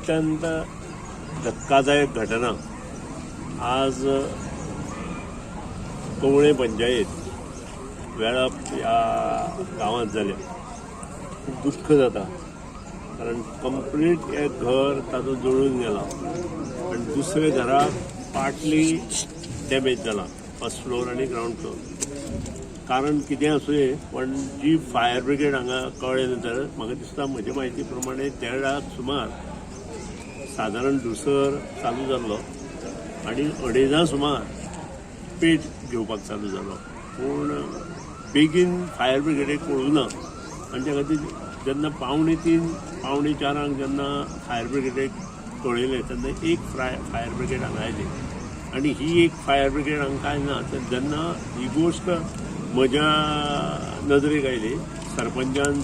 अत्यंत धक्कादायक घटना आज कवळे पंचायत वेळाप या गावात जाल्या. खूप दुःख जाता कारण कंप्लीट एक घर ताजो जळून गेला आणि दुसरे घराक पार्टली डॅमेज जाला, फर्स्ट फ्लोर आणि ग्राउंड फ्लोर. कारण कितें आसूं पण जी फायर ब्रिगेड हांगा कळ्ळे नंतर म्हाका दिसता म्हजे म्हायती प्रमाणे 1:30 सुमार सादारण धुसर चालू जाल्लो आणि 2:30 सुमार पेट घेवपाक चालू जालो. पूण बेगीन फायर ब्रिगेडीक कळूना आनी त्या खातीर जेन्ना 3:45 4:45 जेन्ना फायर ब्रिगेडीक कळयलें तेन्ना एक फायर ब्रिगेड हांगा आयली आणि ही एक फायर ब्रिगेड हांगा काय ना. तर जेन्ना ही गोश्ट म्हज्या नदरेक आयली, सरपंचान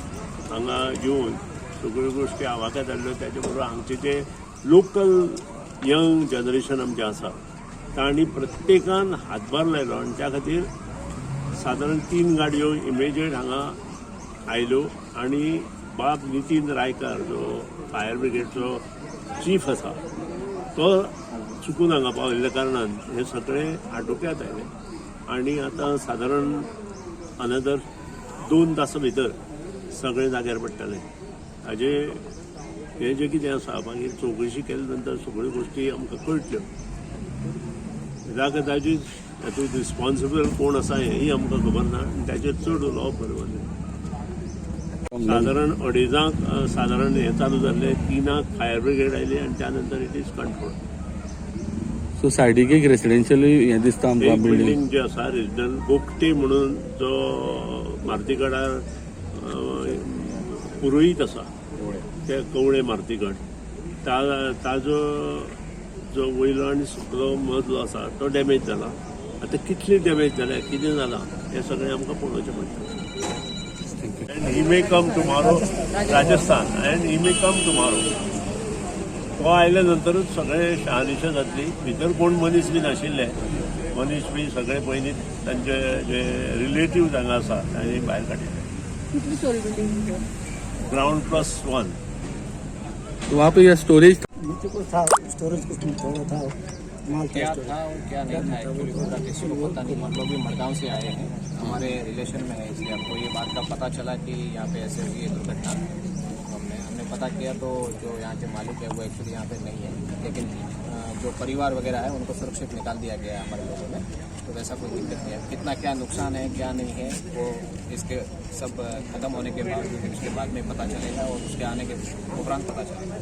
हांगा येवन सगळ्यो गोश्टी आवाक्यात हाडल्यो. त्याचे बरोबर हांगचे जे लोकल यंग जनरेशन आमचें आसा तांणी प्रत्येकान हातभार लायलो आनी त्या खातीर सादारण 3 गाडयो इमिजिएट हांगा आयल्यो आणि बाब नितीन रायकार जो फायर ब्रिगेडचो चीफ आसा तो चुकून हांगा पाविल्ल्या कारणान हे सगळे आटोक्यांत आयले आणि आता सादारण अनदर 2 तासां भितर सगळे जाग्यार पडटले. हाजे हे जे कितें आसा मागीर चवकशी केले नंतर सगळ्यो गोश्टी आमकां कळटल्यो. कित्याक ताजी हातूंत रिस्पॉन्सिबल कोण आसा हेंय आमकां खबर ना आनी ताचेर चड उलोवप बरोबर ना. सादारण 2:30 सादारण हे चालू जाल्ले, 3 फायर ब्रिगेड आयली आणि त्यानंतर इट इज कंट्रोल. सो सायडीक एक रेसिडेन्शियल हें दिसता आमकां बिल्डींग जे आसा रेजिडेंट गोगटे म्हणून जो मारुतीगडार पुरोहीत आसा ते कवळे मारुतीगड ताजो जो वयलो आनी सकलो मजलो आसा तो डॅमेज जाला. आतां कितली डॅमेज जाल्या, कितें जालां हें सगळें आमकां पळोवचें पडटा. And he may come tomorrow, Rajasthan, and he may come tomorrow. तो आयल्या नंतरूच सगळे शहानिशा जातली. भितर कोण मनीस बी नाशिल्ले, मनीस बी सगळे पयलीं तांचे जे रिलेटिव्ह हांगा आसा तांणी भायर काडिल्ले. ग्राउंड +1. वहाँ पे यह स्टोरेज नीचे कुछ था, स्टोरेज कुछ थोड़ा था, माल क्या था और क्या नहीं था एक्चुअली पूरा किसी को पता नहीं. हम लोग भी मड़गांव से आए हैं, हमारे रिलेशन में है, इसलिए हमको ये बात का पता चला कि यहाँ पे ऐसे हुई है दुर्घटना. हमने पता किया तो जो यहाँ के मालिक है वो एक्चुअली यहाँ पे नहीं है, लेकिन जो परिवार वगैरह है उनको सुरक्षित निकाल दिया गया है हमारे लोगों ने. तो वैसा कोई दिक्कत नहीं है. कितना क्या नुकसान है क्या नहीं है वो इसके सब खत्म होने के बाद उसके बाद में पता चलेगा और उसके आने के उपरांत पता चलेगा.